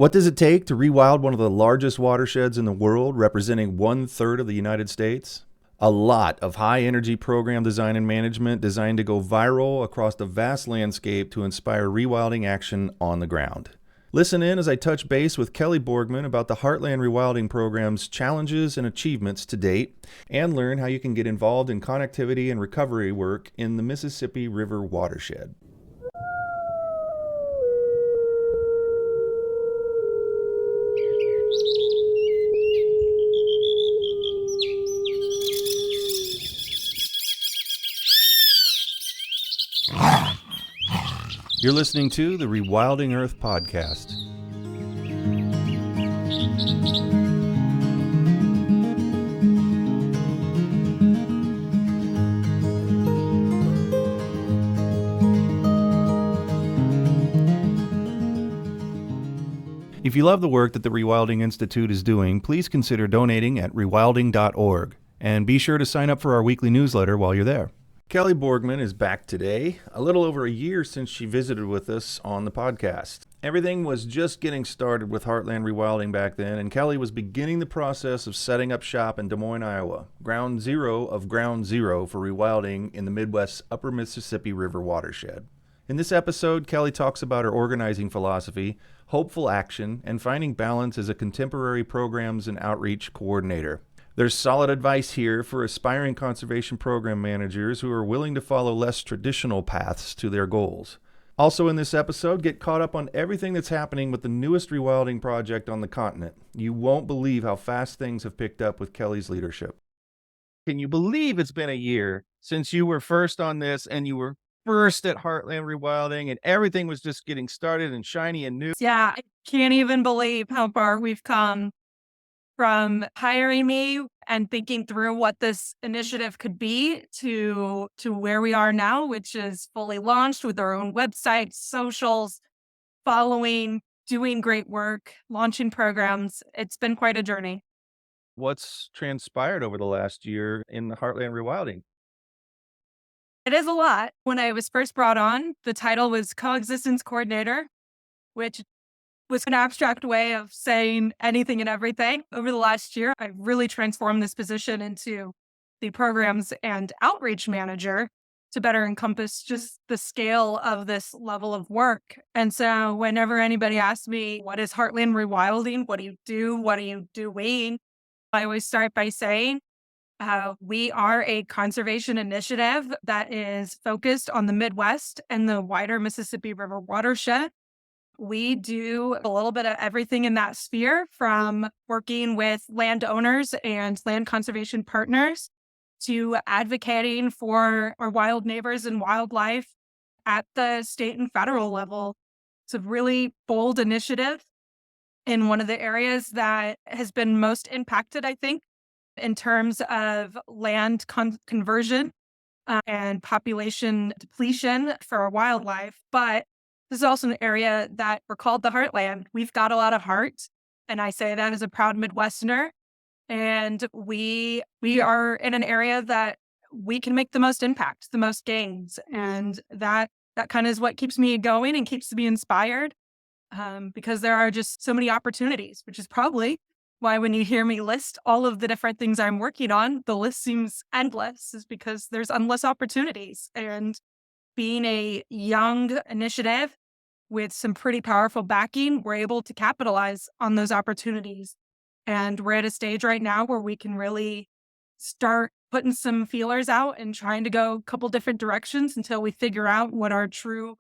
What does it take to rewild one of the largest watersheds in the world, representing 1/3 of the United States? A lot of high-energy program design and management designed to go viral across the vast landscape to inspire rewilding action on the ground. Listen in as I touch base with Kelly Borgmann about the Heartland Rewilding Program's challenges and achievements to date, and learn how you can get involved in connectivity and recovery work in the Mississippi River watershed. You're listening to the Rewilding Earth podcast. If you love the work that the Rewilding Institute is doing, please consider donating at rewilding.org. And be sure to sign up for our weekly newsletter while you're there. Kelly Borgmann is back today, a little over a year since she visited with us on the podcast. Everything was just getting started with Heartland Rewilding back then, and Kelly was beginning the process of setting up shop in Des Moines, Iowa, ground zero of ground zero for rewilding in the Midwest's upper Mississippi River watershed. In this episode, Kelly talks about her organizing philosophy, hopeful action, and finding balance as a contemporary programs and outreach coordinator. There's solid advice here for aspiring conservation program managers who are willing to follow less traditional paths to their goals. Also in this episode, get caught up on everything that's happening with the newest rewilding project on the continent. You won't believe how fast things have picked up with Kelly's leadership. Can you believe it's been a year since you were first on this and you were first at Heartland Rewilding and everything was just getting started and shiny and new? Yeah, I can't even believe how far we've come from hiring me and thinking through what this initiative could be to where we are now, which is fully launched with our own website, socials, following, doing great work, launching programs. It's been quite a journey. What's transpired over the last year in the Heartland Rewilding? It is a lot. When I was first brought on, the title was coexistence coordinator, which was an abstract way of saying anything and everything. Over the last year, I really transformed this position into the programs and outreach manager to better encompass just the scale of this level of work. And so whenever anybody asks me, what is Heartland Rewilding? What do you do? What are you doing? I always start by saying, we are a conservation initiative that is focused on the Midwest and the wider Mississippi River watershed. We do a little bit of everything in that sphere, from working with landowners and land conservation partners to advocating for our wild neighbors and wildlife at the state and federal level. It's a really bold initiative in one of the areas that has been most impacted, I think, in terms of land conversion and population depletion for our wildlife. But this is also an area that we're called the Heartland. We've got a lot of heart, and I say that as a proud Midwesterner. And we are in an area that we can make the most impact, the most gains, and that kind of is what keeps me going and keeps me inspired. Because there are just so many opportunities, which is probably why when you hear me list all of the different things I'm working on, the list seems endless, is because there's endless opportunities. And being a young initiative with some pretty powerful backing, we're able to capitalize on those opportunities. And we're at a stage right now where we can really start putting some feelers out and trying to go a couple different directions until we figure out what our true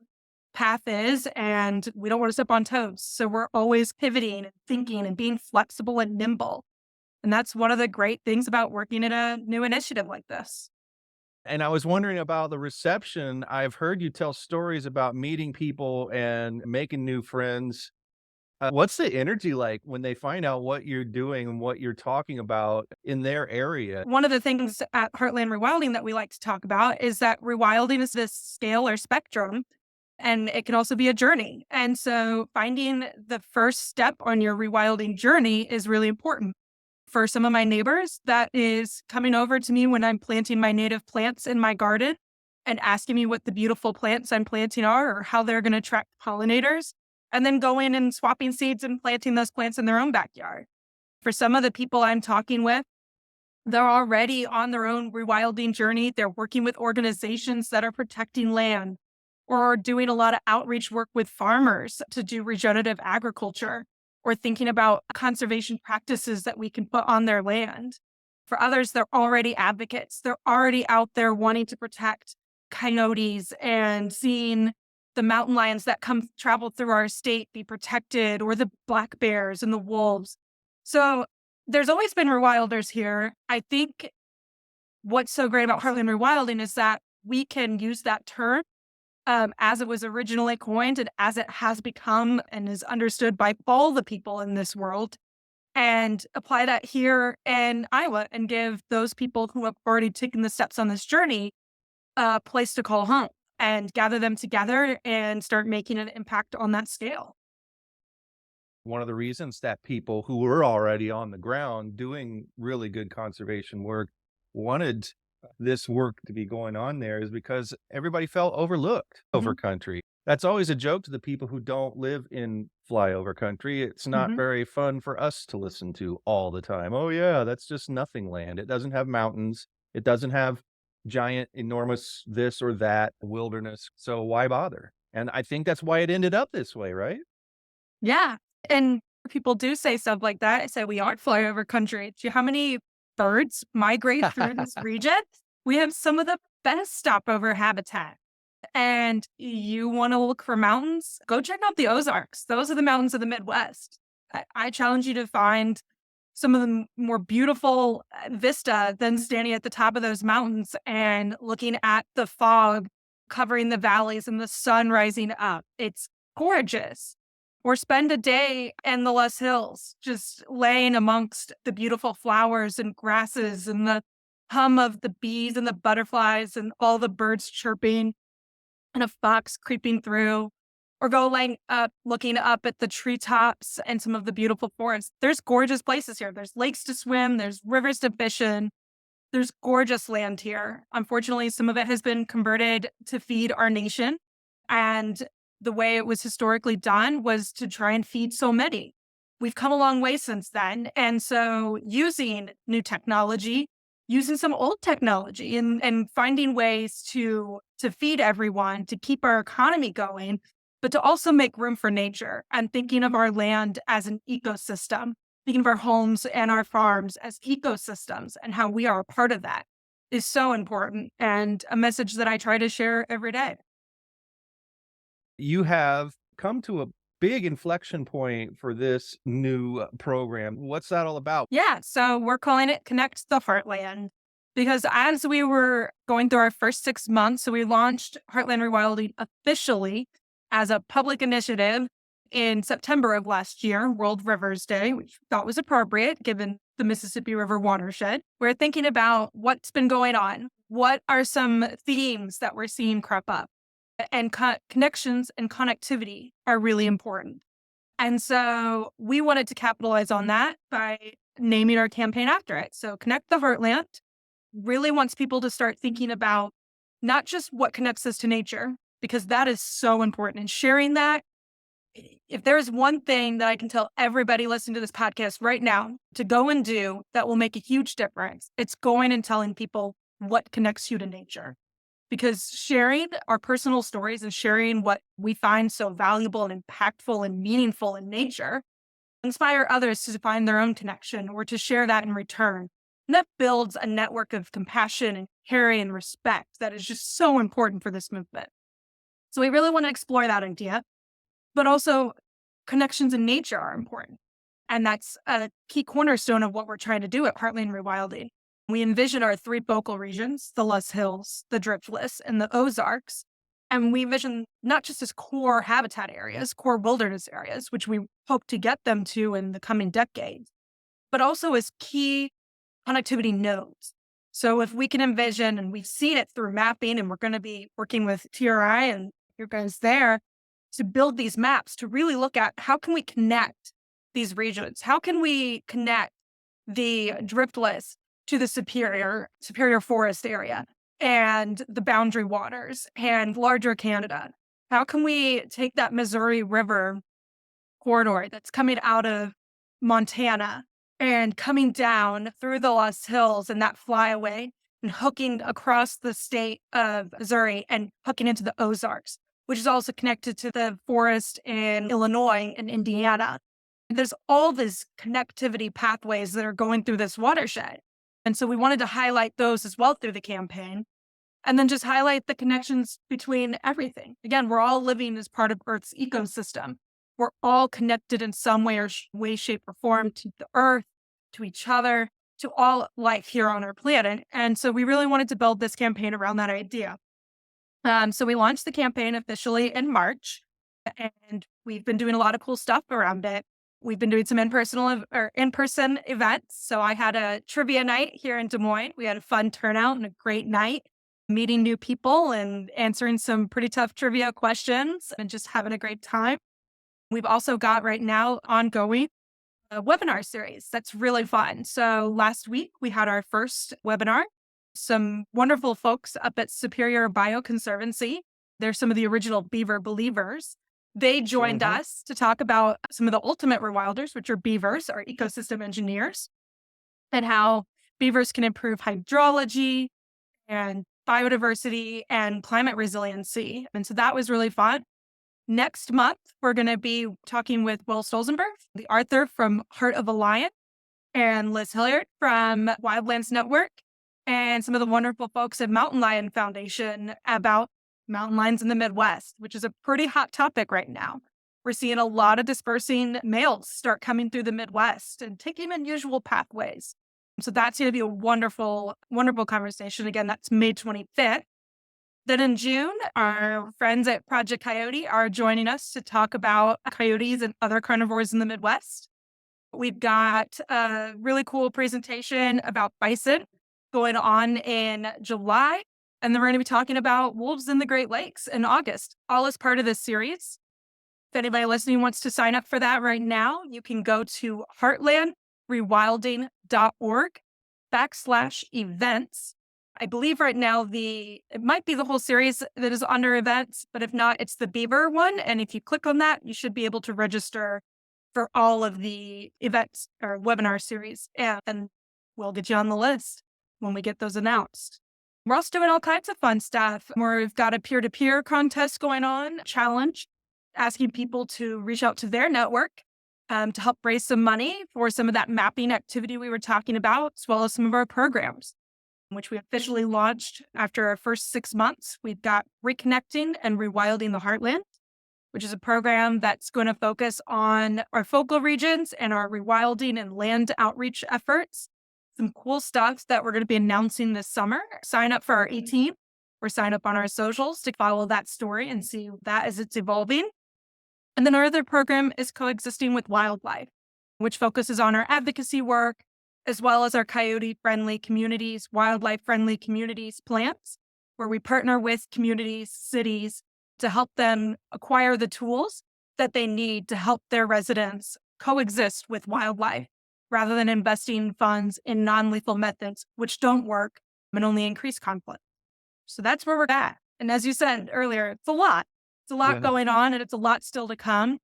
path is. And we don't want to step on toes. So we're always pivoting and thinking and being flexible and nimble. And that's one of the great things about working at a new initiative like this. And I was wondering about the reception. I've heard you tell stories about meeting people and making new friends. What's the energy like when they find out what you're doing and what you're talking about in their area? One of the things at Heartland Rewilding that we like to talk about is that rewilding is this scale or spectrum, and it can also be a journey. And so finding the first step on your rewilding journey is really important. For some of my neighbors, that is coming over to me when I'm planting my native plants in my garden and asking me what the beautiful plants I'm planting are or how they're going to attract pollinators. and then going and swapping seeds and planting those plants in their own backyard. For some of the people I'm talking with, they're already on their own rewilding journey. They're working with organizations that are protecting land or doing a lot of outreach work with farmers to do regenerative agriculture or thinking about conservation practices that we can put on their land. For others, they're already advocates. They're already out there wanting to protect coyotes and seeing the mountain lions that travel through our state be protected, or the black bears and the wolves. So there's always been rewilders here. I think what's so great about Heartland Rewilding is that we can use that term as it was originally coined and as it has become and is understood by all the people in this world, and apply that here in Iowa and give those people who have already taken the steps on this journey a place to call home and gather them together and start making an impact on that scale. One of the reasons that people who were already on the ground doing really good conservation work wanted this work to be going on there is because everybody felt overlooked over country. That's always a joke to the people who don't live in flyover country. It's not very fun for us to listen to all the time. Oh yeah, that's just nothing land. It doesn't have mountains. It doesn't have giant, enormous this or that wilderness. So why bother? And I think that's why it ended up this way, right? Yeah. And people do say stuff like that. I say we aren't flyover country. Do you know how many birds migrate through this region? We have some of the best stopover habitat. And you want to look for mountains? Go check out the Ozarks. Those are the mountains of the Midwest. I challenge you to find some of the more beautiful vista than standing at the top of those mountains and looking at the fog covering the valleys and the sun rising up. It's gorgeous. Or spend a day in the Les Hills, just laying amongst the beautiful flowers and grasses and the hum of the bees and the butterflies and all the birds chirping and a fox creeping through. Or go laying up, looking up at the treetops and some of the beautiful forests. There's gorgeous places here. There's lakes to swim. There's rivers to fish in. There's gorgeous land here. Unfortunately, some of it has been converted to feed our nation. And the way it was historically done was to try and feed so many. We've come a long way since then. And so using new technology, using some old technology and finding ways to feed everyone, to keep our economy going, but to also make room for nature and thinking of our land as an ecosystem, thinking of our homes and our farms as ecosystems and how we are a part of that is so important, and a message that I try to share every day. You have come to a big inflection point for this new program. What's that all about? Yeah, so we're calling it Connect the Heartland because as we were going through our first 6 months, so we launched Heartland Rewilding officially as a public initiative in September of last year, World Rivers Day, which we thought was appropriate given the Mississippi River watershed. We're thinking about what's been going on. What are some themes that we're seeing crop up? And connections and connectivity are really important. And so we wanted to capitalize on that by naming our campaign after it. So Connect the Heartland really wants people to start thinking about not just what connects us to nature, because that is so important. And sharing that, if there's one thing that I can tell everybody listening to this podcast right now to go and do that will make a huge difference, it's going and telling people what connects you to nature. Because sharing our personal stories and sharing what we find so valuable and impactful and meaningful in nature inspire others to find their own connection or to share that in return. And that builds a network of compassion and caring and respect that is just so important for this movement. So we really want to explore that idea, but also connections in nature are important. And that's a key cornerstone of what we're trying to do at Heartland Rewilding. We envision our 3 focal regions, the Les Hills, the Driftless, and the Ozarks. And we envision not just as core habitat areas, core wilderness areas, which we hope to get them to in the coming decades, but also as key connectivity nodes. So if we can envision, and we've seen it through mapping, and we're going to be working with TRI and your guys there to build these maps to really look at how can we connect these regions? How can we connect the Driftless to the Superior Forest area and the Boundary Waters and larger Canada? How can we take that Missouri River corridor that's coming out of Montana and coming down through the Lost Hills and that flyaway and hooking across the state of Missouri and hooking into the Ozarks, which is also connected to the forest in Illinois and Indiana. There's all these connectivity pathways that are going through this watershed. And so we wanted to highlight those as well through the campaign. And then just highlight the connections between everything. Again, we're all living as part of Earth's ecosystem. We're all connected in some way, way, shape, or form to the Earth, to each other, to all life here on our planet. And so we really wanted to build this campaign around that idea. So we launched the campaign officially in March, and we've been doing a lot of cool stuff around it. We've been doing some in-person events. So I had a trivia night here in Des Moines. We had a fun turnout and a great night, meeting new people and answering some pretty tough trivia questions and just having a great time. We've also got right now ongoing a webinar series that's really fun. So last week we had our first webinar. Some wonderful folks up at Superior Bioconservancy. They're some of the original beaver believers. They joined us to talk about some of the ultimate rewilders, which are beavers, our ecosystem engineers, and how beavers can improve hydrology and biodiversity and climate resiliency. And so that was really fun. Next month, we're going to be talking with Will Stolzenberg, the author from Heart of a Lion, and Liz Hilliard from Wildlands Network, and some of the wonderful folks at Mountain Lion Foundation about mountain lions in the Midwest, which is a pretty hot topic right now. We're seeing a lot of dispersing males start coming through the Midwest and taking unusual pathways. So that's going to be a wonderful, wonderful conversation. Again, that's May 25th. Then in June, our friends at Project Coyote are joining us to talk about coyotes and other carnivores in the Midwest. We've got a really cool presentation about bison going on in July. And then we're going to be talking about wolves in the Great Lakes in August, all as part of this series. If anybody listening wants to sign up for that right now, you can go to heartlandrewilding.org/events. I believe right now it might be the whole series that is under events, but if not, it's the beaver one. And if you click on that, you should be able to register for all of the events or webinar series. And we'll get you on the list when we get those announced. We're also doing all kinds of fun stuff. We've got a peer-to-peer contest going on, challenge, asking people to reach out to their network to help raise some money for some of that mapping activity we were talking about, as well as some of our programs, which we officially launched after our first 6 months. We've got Reconnecting and Rewilding the Heartland, which is a program that's going to focus on our focal regions and our rewilding and land outreach efforts. Some cool stuff that we're going to be announcing this summer. Sign up for our 18th or sign up on our socials to follow that story and see that as it's evolving. And then our other program is Coexisting with Wildlife, which focuses on our advocacy work, as well as our coyote-friendly communities, wildlife-friendly communities plans, where we partner with communities, cities, to help them acquire the tools that they need to help their residents coexist with wildlife, rather than investing funds in non-lethal methods, which don't work and only increase conflict. So that's where we're at. And as you said earlier, it's a lot. It's a lot going on, and it's a lot still to come.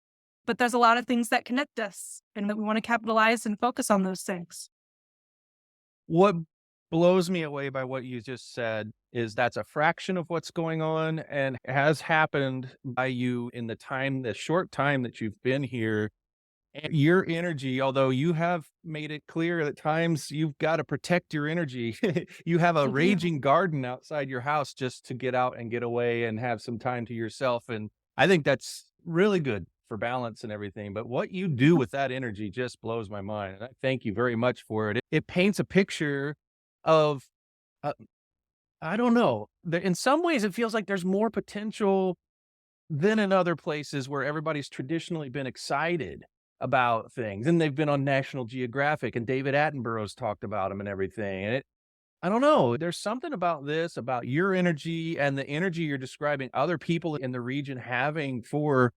But there's a lot of things that connect us, and that we want to capitalize and focus on those things. What blows me away by what you just said is that's a fraction of what's going on and has happened by you in the short time that you've been here. And your energy, although you have made it clear at times you've got to protect your energy. You have a raging garden outside your house just to get out and get away and have some time to yourself. And I think that's really good for balance and everything. But what you do with that energy just blows my mind. And I thank you very much for it. It paints a picture of, I don't know, in some ways it feels like there's more potential than in other places where everybody's traditionally been excited about things. And they've been on National Geographic, and David Attenborough's talked about them and everything. And I don't know, there's something about this, about your energy and the energy you're describing other people in the region having for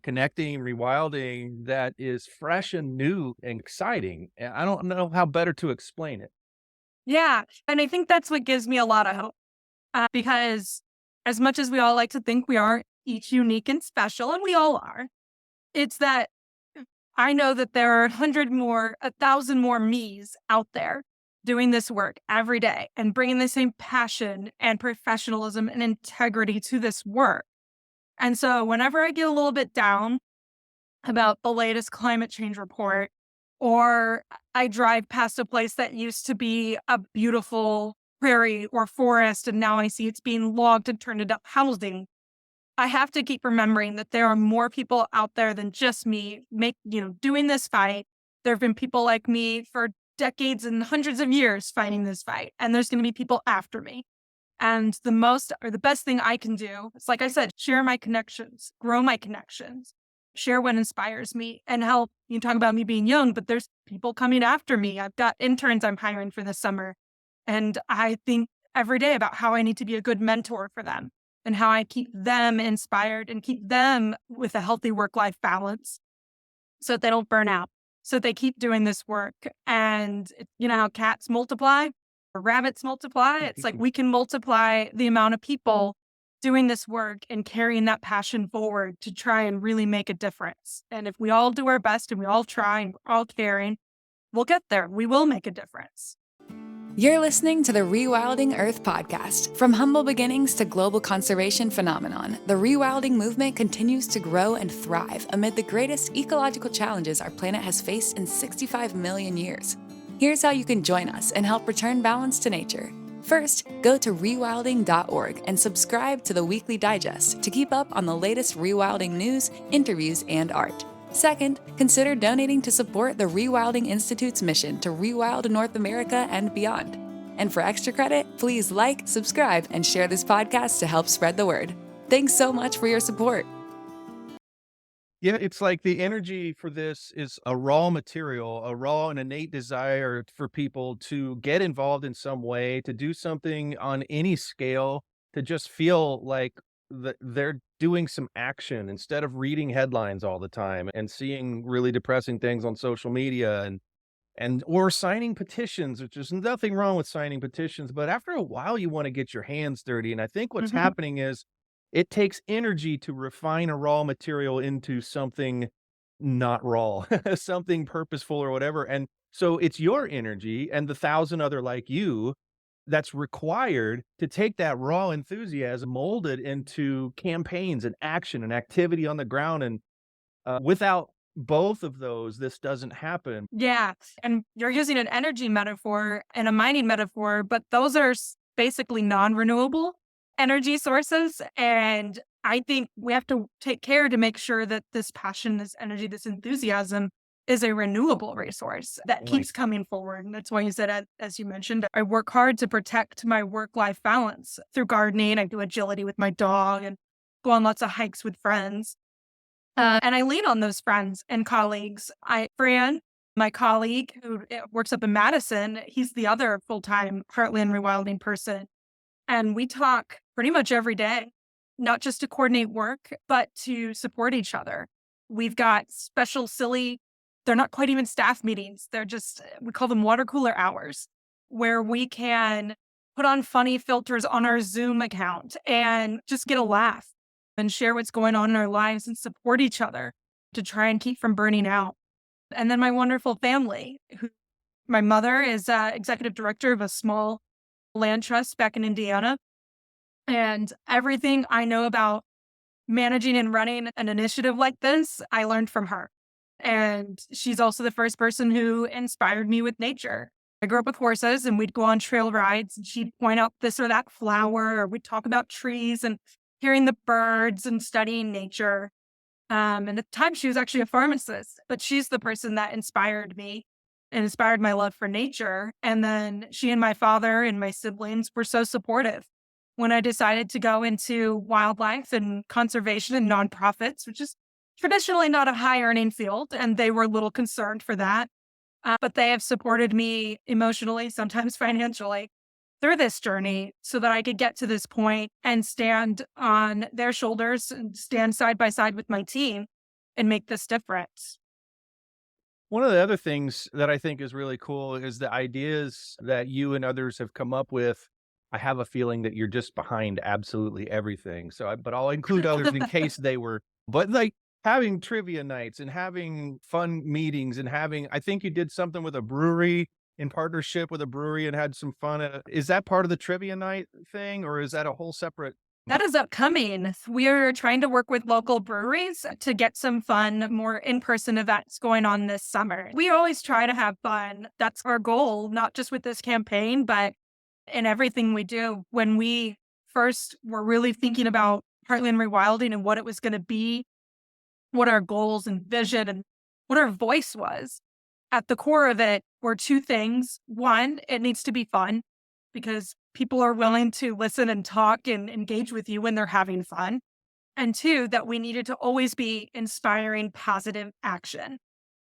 connecting, rewilding, that is fresh and new and exciting. And I don't know how better to explain it. Yeah. And I think that's what gives me a lot of hope, because as much as we all like to think we are each unique and special, and we all are, it's that I know that there are 1,000 more me's out there doing this work every day and bringing the same passion and professionalism and integrity to this work. And so whenever I get a little bit down about the latest climate change report, or I drive past a place that used to be a beautiful prairie or forest, and now I see it's being logged and turned into housing, I have to keep remembering that there are more people out there than just me doing this fight. There have been people like me for decades and hundreds of years fighting this fight, and there's going to be people after me. And the best thing I can do is, like I said, share my connections, grow my connections, share what inspires me, and help. You talk about me being young, but there's people coming after me. I've got interns I'm hiring for this summer. And I think every day about how I need to be a good mentor for them and how I keep them inspired and keep them with a healthy work-life balance so that they don't burn out, so they keep doing this work. And you know how cats multiply or rabbits multiply? It's like we can multiply the amount of people doing this work and carrying that passion forward to try and really make a difference. And if we all do our best and we all try and we're all caring, we'll get there. We will make a difference. You're listening to the Rewilding Earth podcast. From humble beginnings to global conservation phenomenon, the rewilding movement continues to grow and thrive amid the greatest ecological challenges our planet has faced in 65 million years. Here's how you can join us and help return balance to nature. First, go to rewilding.org and subscribe to the weekly digest to keep up on the latest rewilding news, interviews, and art. Second, consider donating to support the Rewilding Institute's mission to rewild North America and beyond. And for extra credit, please like, subscribe, and share this podcast to help spread the word. Thanks so much for your support. Yeah, it's like the energy for this is a raw material, a raw and innate desire for people to get involved in some way, to do something on any scale, to just feel like they're doing some action instead of reading headlines all the time and seeing really depressing things on social media or signing petitions, which is nothing wrong with signing petitions. But after a while, you want to get your hands dirty. And I think what's happening is it takes energy to refine a raw material into something not raw, something purposeful or whatever. And so it's your energy and the 1,000 other like you that's required to take that raw enthusiasm, mold it into campaigns and action and activity on the ground. And without both of those, this doesn't happen. Yeah. And you're using an energy metaphor and a mining metaphor, but those are basically non-renewable energy sources. And I think we have to take care to make sure that this passion, this energy, this enthusiasm is a renewable resource that keeps coming forward. And that's why you said, as you mentioned, I work hard to protect my work-life balance through gardening. I do agility with my dog and go on lots of hikes with friends. And I lean on those friends and colleagues. Fran, my colleague who works up in Madison, he's the other full-time heartland rewilding person. And we talk pretty much every day, not just to coordinate work, but to support each other. We've got special they're not quite even staff meetings. They're just, we call them water cooler hours, where we can put on funny filters on our Zoom account and just get a laugh and share what's going on in our lives and support each other to try and keep from burning out. And then my wonderful family, my mother is executive director of a small land trust back in Indiana. And everything I know about managing and running an initiative like this, I learned from her. And she's also the first person who inspired me with nature. I grew up with horses and we'd go on trail rides and she'd point out this or that flower, or we'd talk about trees and hearing the birds and studying nature. And at the time she was actually a pharmacist, but she's the person that inspired me and inspired my love for nature. And then she and my father and my siblings were so supportive when I decided to go into wildlife and conservation and nonprofits, which is traditionally not a high earning field. And they were a little concerned for that. But they have supported me emotionally, sometimes financially, through this journey so that I could get to this point and stand on their shoulders and stand side by side with my team and make this difference. One of the other things that I think is really cool is the ideas that you and others have come up with. I have a feeling that you're just behind absolutely everything. But I'll include others in case they were. But like having trivia nights and having fun meetings and I think you did something with a brewery in partnership with a brewery and had some fun. Is that part of the trivia night thing, or is that a whole separate? That is upcoming. We're trying to work with local breweries to get some fun, more in-person events going on this summer. We always try to have fun. That's our goal, not just with this campaign, but in everything we do. When we first were really thinking about Heartland Rewilding and what it was going to be, what our goals and vision and what our voice was, at the core of it were two things. One, it needs to be fun because people are willing to listen and talk and engage with you when they're having fun. And two, that we needed to always be inspiring positive action.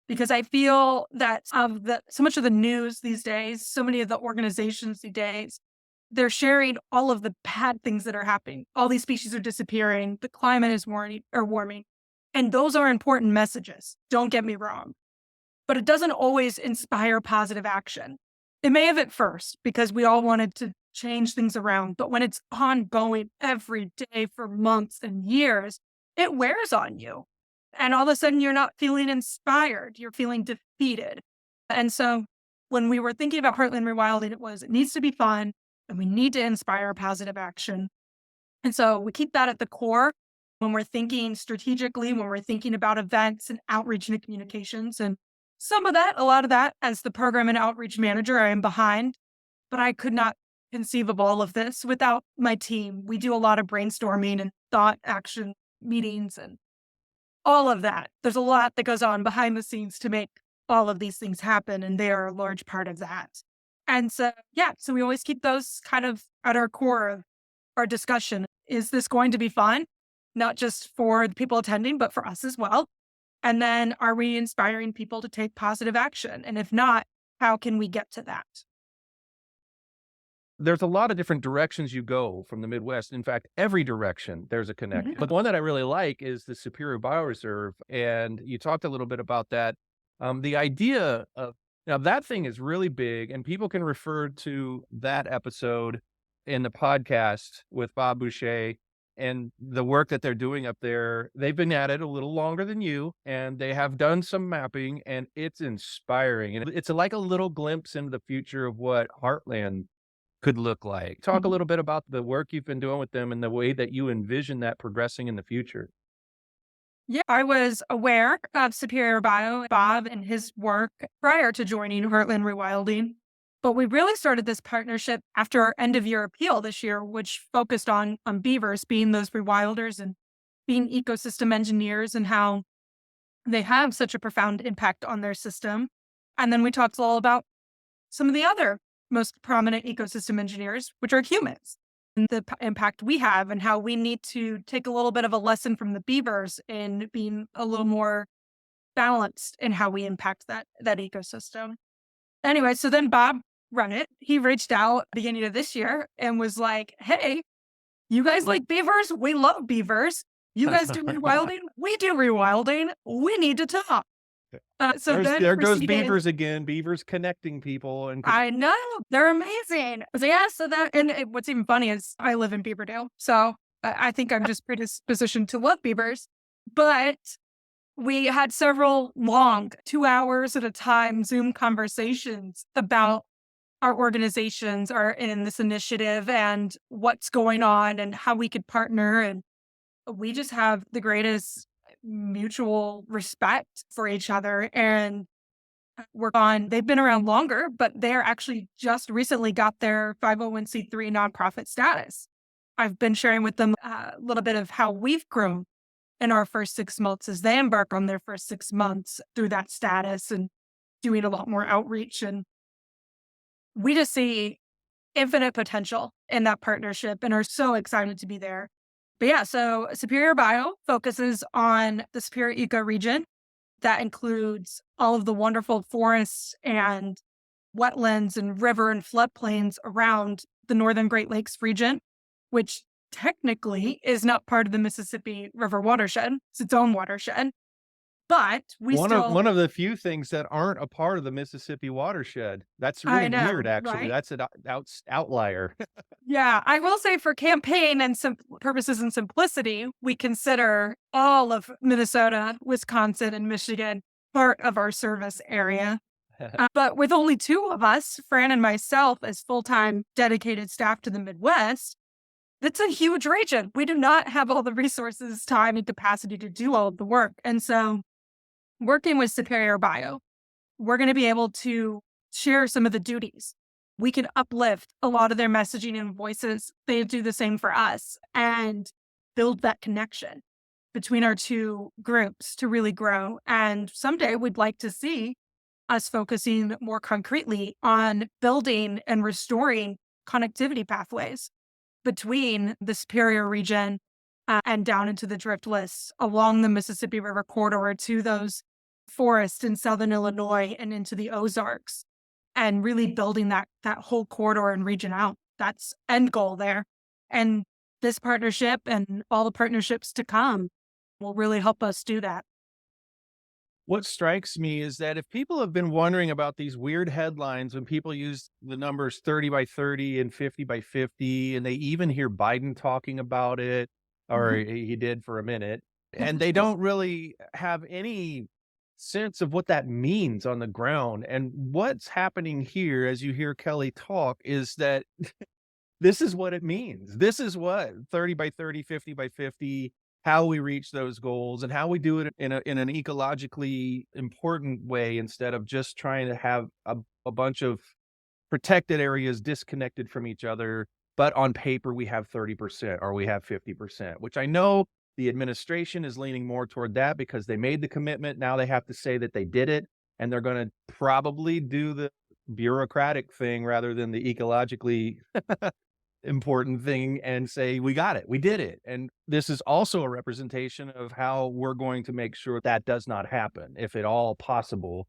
Because I feel that so much of the news these days, so many of the organizations these days, they're sharing all of the bad things that are happening. All these species are disappearing. The climate is warming. And those are important messages. Don't get me wrong. But it doesn't always inspire positive action. It may have at first because we all wanted to change things around. But when it's ongoing every day for months and years, it wears on you. And all of a sudden, you're not feeling inspired. You're feeling defeated. And so when we were thinking about Heartland Rewilding, it needs to be fun and we need to inspire positive action. And so we keep that at the core when we're thinking strategically, when we're thinking about events and outreach and communications. And a lot of that, as the program and outreach manager, I am behind, but I could not conceive of all of this without my team. We do a lot of brainstorming and thought action meetings and all of that. There's a lot that goes on behind the scenes to make all of these things happen, and they are a large part of that. And so we always keep those kind of at our core of our discussion. Is this going to be fun? Not just for the people attending, but for us as well. And then are we inspiring people to take positive action? And if not, how can we get to that? There's a lot of different directions you go from the Midwest. In fact, every direction there's a connection. But the one that I really like is the Superior Bioreserve. And you talked a little bit about that. The idea of, now that thing is really big, and people can refer to that episode in the podcast with Bob Boucher and the work that they're doing up there. They've been at it a little longer than you, and they have done some mapping, and it's inspiring. And it's like a little glimpse into the future of what Heartland could look like. Talk a little bit about the work you've been doing with them and the way that you envision that progressing in the future. Yeah, I was aware of Superior Bio, Bob, and his work prior to joining Heartland Rewilding. But we really started this partnership after our end of year appeal this year, which focused on beavers being those rewilders and being ecosystem engineers and how they have such a profound impact on their system. And then we talked all about some of the other most prominent ecosystem engineers, which are humans, and the impact we have and how we need to take a little bit of a lesson from the beavers in being a little more balanced in how we impact that ecosystem. Anyway, so then Bob run it. He reached out beginning of this year and was like, hey, you guys like beavers? We love beavers. You guys do rewilding? We do rewilding. We need to talk. There goes beavers again. Beavers connecting people. And I know. They're amazing. So what's even funny is I live in Beaverdale. So I think I'm just predispositioned to love beavers. But we had several long 2 hours at a time Zoom conversations about our organizations are in this initiative and what's going on and how we could partner. And we just have the greatest mutual respect for each other and they've been around longer, but they're actually just recently got their 501c3 nonprofit status. I've been sharing with them a little bit of how we've grown in our first 6 months as they embark on their first 6 months through that status and doing a lot more outreach. And we just see infinite potential in that partnership and are so excited to be there. But yeah, so Superior Bio focuses on the Superior ecoregion. That includes all of the wonderful forests and wetlands and river and floodplains around the Northern Great Lakes region, which technically is not part of the Mississippi River watershed. It's its own watershed. But we still, one of the few things that aren't a part of the Mississippi watershed. That's I really know, weird, actually. right? That's an outlier. Yeah, I will say for campaign and some purposes and simplicity, we consider all of Minnesota, Wisconsin, and Michigan part of our service area. But with only two of us, Fran and myself, as full-time dedicated staff to the Midwest, that's a huge region. We do not have all the resources, time, and capacity to do all of the work. And so working with Superior Bio, we're going to be able to share some of the duties. We can uplift a lot of their messaging and voices. They do the same for us and build that connection between our two groups to really grow. And someday we'd like to see us focusing more concretely on building and restoring connectivity pathways between the Superior region and down into the driftless along the Mississippi River corridor to those forests in southern Illinois and into the Ozarks, and really building that whole corridor and region out. That's end goal there. And this partnership and all the partnerships to come will really help us do that. What strikes me is that if people have been wondering about these weird headlines when people use the numbers 30 by 30 and 50 by 50, and they even hear Biden talking about it, or he did for a minute, and they don't really have any sense of what that means on the ground. And what's happening here, as you hear Kelly talk, is that this is what it means. This is what 30 by 30, 50 by 50, how we reach those goals and how we do it in an ecologically important way, instead of just trying to have a bunch of protected areas disconnected from each other. But on paper, we have 30% or we have 50%, which I know the administration is leaning more toward that because they made the commitment. Now they have to say that they did it, and they're going to probably do the bureaucratic thing rather than the ecologically important thing and say, we got it, we did it. And this is also a representation of how we're going to make sure that does not happen, if at all possible.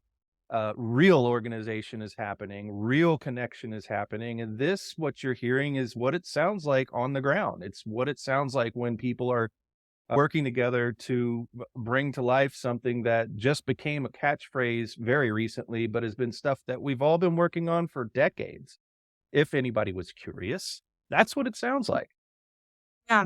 Real organization is happening, real connection is happening. And this, what you're hearing, is what it sounds like on the ground. It's what it sounds like when people are working together to bring to life something that just became a catchphrase very recently, but has been stuff that we've all been working on for decades. If anybody was curious, that's what it sounds like. Yeah.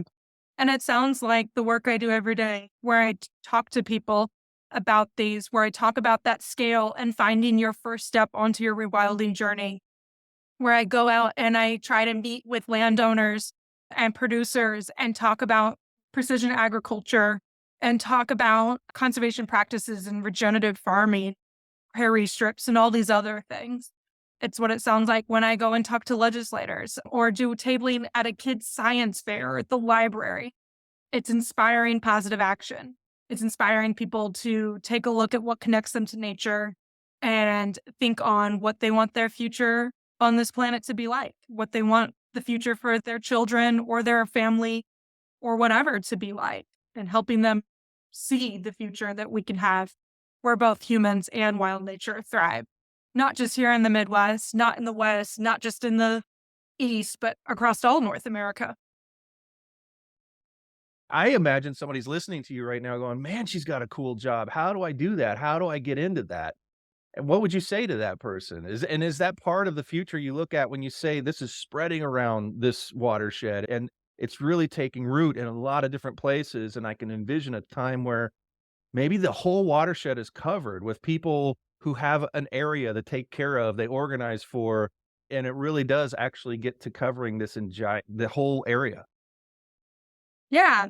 And it sounds like the work I do every day, where I talk to people about these, where I talk about that scale and finding your first step onto your rewilding journey, where I go out and I try to meet with landowners and producers and talk about precision agriculture and talk about conservation practices and regenerative farming, prairie strips, and all these other things. It's what it sounds like when I go and talk to legislators or do tabling at a kids' science fair or at the library. It's inspiring positive action. It's inspiring people to take a look at what connects them to nature and think on what they want their future on this planet to be like, what they want the future for their children or their family or whatever to be like, and helping them see the future that we can have where both humans and wild nature thrive. Not just here in the Midwest, not in the West, not just in the East, but across all North America. I imagine somebody's listening to you right now going, man, she's got a cool job. How do I do that? How do I get into that? And what would you say to that person? Is that part of the future you look at when you say this is spreading around this watershed and it's really taking root in a lot of different places? And I can envision a time where maybe the whole watershed is covered with people who have an area to take care of, they organize for, and it really does actually get to covering this the whole area. Yeah.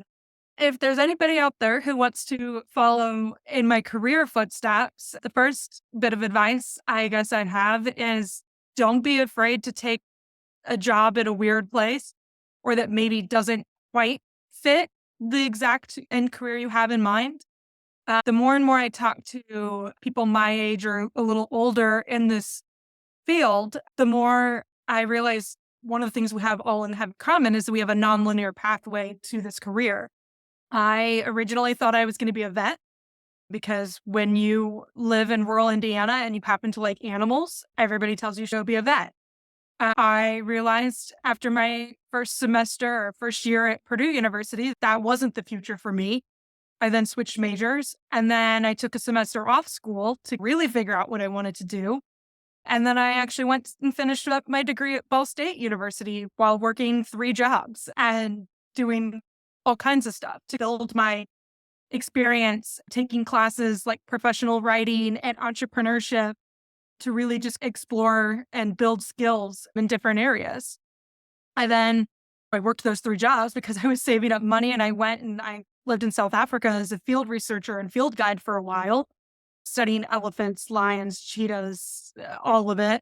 If there's anybody out there who wants to follow in my career footsteps, the first bit of advice I guess I'd have is don't be afraid to take a job at a weird place or that maybe doesn't quite fit the exact end career you have in mind. The more and more I talk to people my age or a little older in this field, the more I realize one of the things we have all in common is that we have a nonlinear pathway to this career. I originally thought I was going to be a vet because when you live in rural Indiana and you happen to like animals, everybody tells you to be a vet. I realized after my first semester or first year at Purdue University, that wasn't the future for me. I then switched majors, and then I took a semester off school to really figure out what I wanted to do. And then I actually went and finished up my degree at Ball State University while working 3 jobs and doing all kinds of stuff to build my experience, taking classes like professional writing and entrepreneurship to really just explore and build skills in different areas. I worked those 3 jobs because I was saving up money, and I went and I lived in South Africa as a field researcher and field guide for a while, studying elephants, lions, cheetahs, all of it.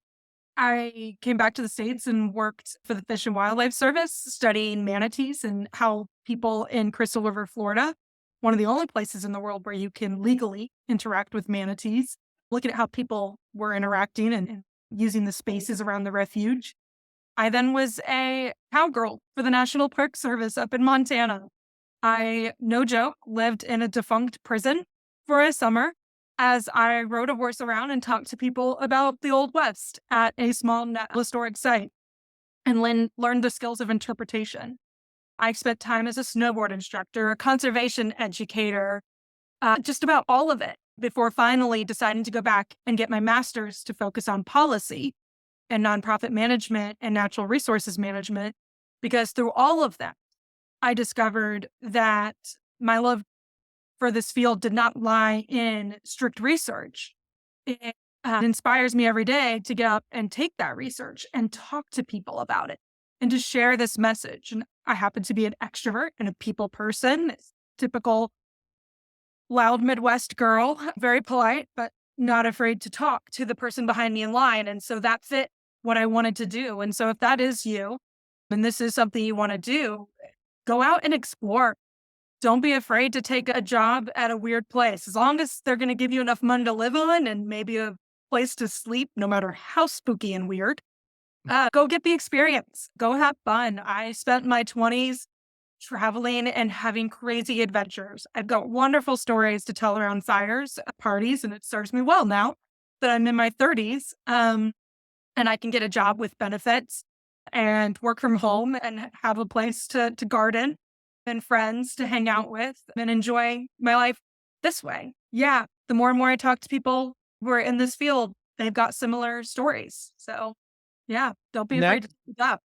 I came back to the States and worked for the Fish and Wildlife Service, studying manatees and how people in Crystal River, Florida, one of the only places in the world where you can legally interact with manatees, looking at how people were interacting and using the spaces around the refuge. I then was a cowgirl for the National Park Service up in Montana. I, no joke, lived in a defunct prison for a summer as I rode a horse around and talked to people about the Old West at a small historic site and learned the skills of interpretation. I spent time as a snowboard instructor, a conservation educator, just about all of it before finally deciding to go back and get my master's to focus on policy and nonprofit management and natural resources management, because through all of that, I discovered that my love for this field did not lie in strict research. It inspires me every day to get up and take that research and talk to people about it and to share this message. And I happen to be an extrovert and a people person, typical loud Midwest girl, very polite, but not afraid to talk to the person behind me in line. And so that fit what I wanted to do. And so if that is you, and this is something you want to do, go out and explore. Don't be afraid to take a job at a weird place. As long as they're going to give you enough money to live on and maybe a place to sleep, no matter how spooky and weird, go get the experience. Go have fun. I spent my 20s traveling and having crazy adventures. I've got wonderful stories to tell around fires, parties, and it serves me well now that I'm in my 30s. And I can get a job with benefits and work from home and have a place to garden and friends to hang out with and enjoy my life this way. Yeah, the more and more I talk to people who are in this field, they've got similar stories. So yeah, don't be afraid to speak up.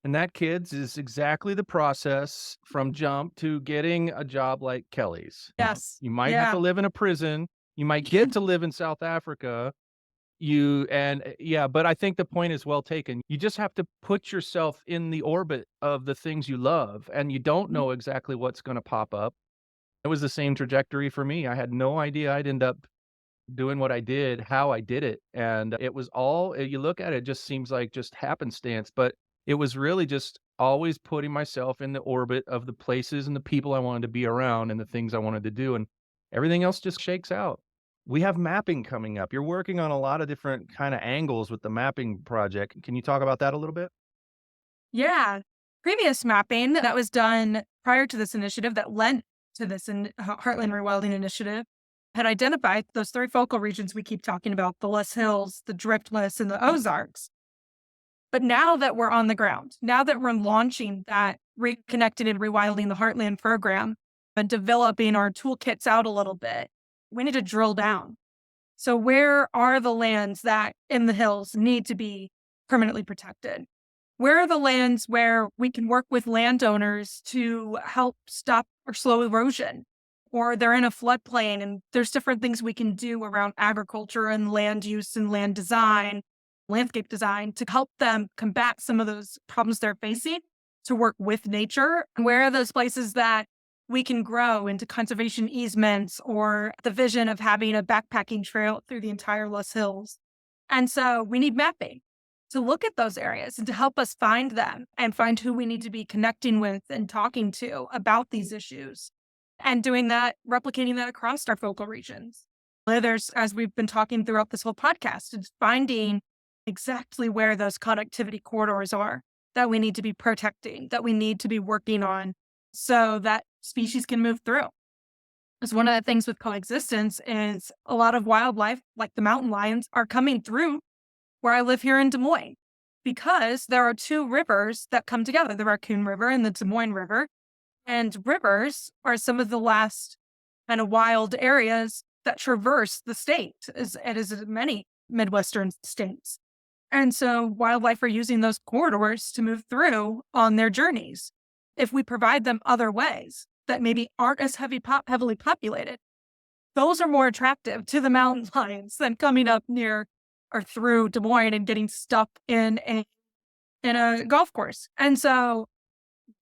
And that, kids, is exactly the process from jump to getting a job like Kelly's. Yes. You might have to live in a prison. You might get to live in South Africa. But I think the point is well taken. You just have to put yourself in the orbit of the things you love, and you don't know exactly what's going to pop up. It was the same trajectory for me. I had no idea I'd end up doing what I did, how I did it. And it was all, you look at it, it just seems like just happenstance, but it was really just always putting myself in the orbit of the places and the people I wanted to be around and the things I wanted to do. And everything else just shakes out. We have mapping coming up. You're working on a lot of different kind of angles with the mapping project. Can you talk about that a little bit? Yeah. Previous mapping that was done prior to this initiative that led to this Heartland Rewilding initiative had identified those 3 focal regions we keep talking about, the Less Hills, the Driftless, and the Ozarks. But now that we're on the ground, now that we're launching that Reconnected and Rewilding the Heartland program and developing our toolkits out a little bit, we need to drill down. So where are the lands that in the hills need to be permanently protected? Where are the lands where we can work with landowners to help stop or slow erosion? Or they're in a floodplain and there's different things we can do around agriculture and land use and land design, landscape design to help them combat some of those problems they're facing, to work with nature. Where are those places that we can grow into conservation easements or the vision of having a backpacking trail through the entire Less Hills? And so we need mapping to look at those areas and to help us find them and find who we need to be connecting with and talking to about these issues. And doing that, replicating that across our focal regions. There's, as we've been talking throughout this whole podcast, it's finding exactly where those connectivity corridors are that we need to be protecting, that we need to be working on so that species can move through. Because one of the things with coexistence is a lot of wildlife, like the mountain lions, are coming through where I live here in Des Moines because there are 2 rivers that come together, the Raccoon River and the Des Moines River. And rivers are some of the last and wild areas that traverse the state, as many Midwestern states. And so wildlife are using those corridors to move through on their journeys. If we provide them other ways that maybe aren't as heavily populated, those are more attractive to the mountain lions than coming up near or through Des Moines and getting stuck in a golf course. And so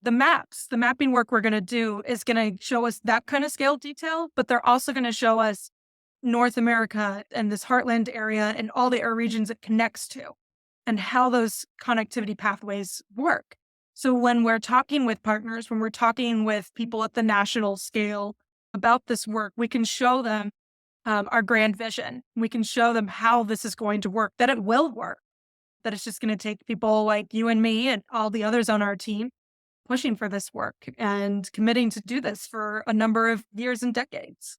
the mapping work we're going to do is going to show us that kind of scale detail, but they're also going to show us North America and this heartland area and all the air regions it connects to and how those connectivity pathways work. So when we're talking with partners, when we're talking with people at the national scale about this work, we can show them our grand vision. We can show them how this is going to work, that it will work, that it's just going to take people like you and me and all the others on our team pushing for this work and committing to do this for a number of years and decades.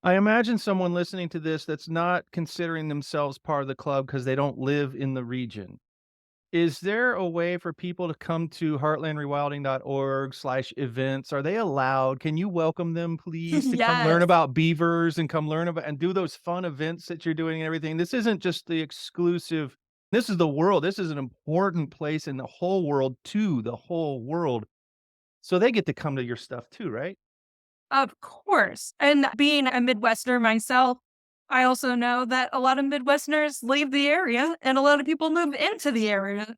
I imagine someone listening to this that's not considering themselves part of the club because they don't live in the region. Is there a way for people to come to heartlandrewilding.org/events? Are they allowed? Can you welcome them, please, to come learn Yes. about beavers and come learn about and do those fun events that you're doing and everything? This isn't just the exclusive. This is the world. This is an important place in the whole world to the whole world. So they get to come to your stuff too, right? Of course. And being a Midwesterner myself, I also know that a lot of Midwesterners leave the area and a lot of people move into the area.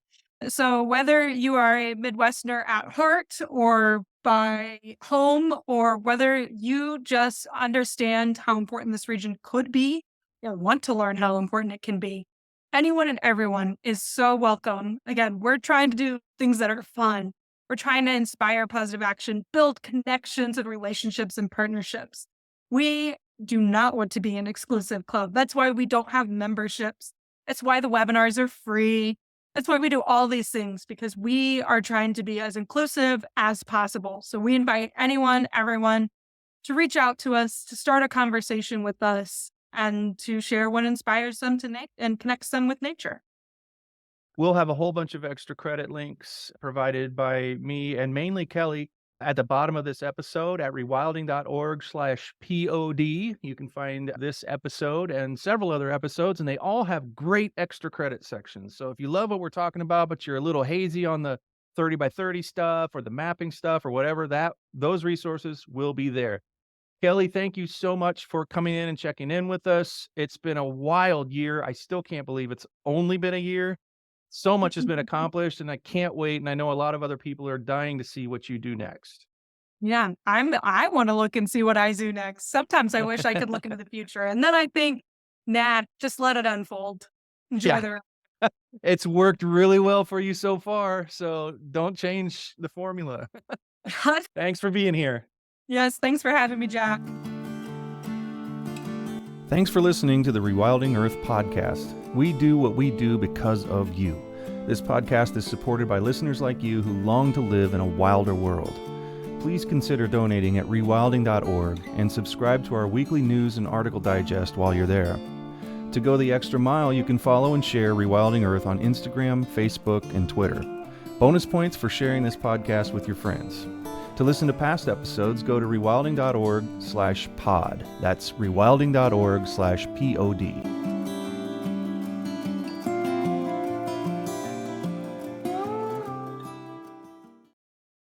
So whether you are a Midwesterner at heart or by home, or whether you just understand how important this region could be, or want to learn how important it can be, anyone and everyone is so welcome. Again, we're trying to do things that are fun. We're trying to inspire positive action, build connections and relationships and partnerships. We do not want to be an exclusive club. That's why we don't have memberships. That's why the webinars are free. That's why we do all these things, because we are trying to be as inclusive as possible. So we invite anyone, everyone to reach out to us, to start a conversation with us, and to share what inspires them to and connects them with nature. We'll have a whole bunch of extra credit links provided by me and mainly Kelly at the bottom of this episode at rewilding.org/pod. You can find this episode and several other episodes, and they all have great extra credit sections. So if you love what we're talking about, but you're a little hazy on the 30 by 30 stuff or the mapping stuff or whatever, those resources will be there. Kelly, thank you so much for coming in and checking in with us. It's been a wild year. I still can't believe it's only been a year. So much has been accomplished, and I can't wait. And I know a lot of other people are dying to see what you do next. Yeah, I want to look and see what I do next. Sometimes I wish I could look into the future, and then I think, nah, just let it unfold. Enjoy Yeah. the rest. It's worked really well for you so far, so don't change the formula. Thanks for being here. Yes, thanks for having me, Jack. Thanks for listening to the Rewilding Earth podcast. We do what we do because of you. This podcast is supported by listeners like you who long to live in a wilder world. Please consider donating at rewilding.org and subscribe to our weekly news and article digest while you're there. To go the extra mile, you can follow and share Rewilding Earth on Instagram, Facebook, and Twitter. Bonus points for sharing this podcast with your friends. To listen to past episodes, go to rewilding.org/pod. That's rewilding.org/pod.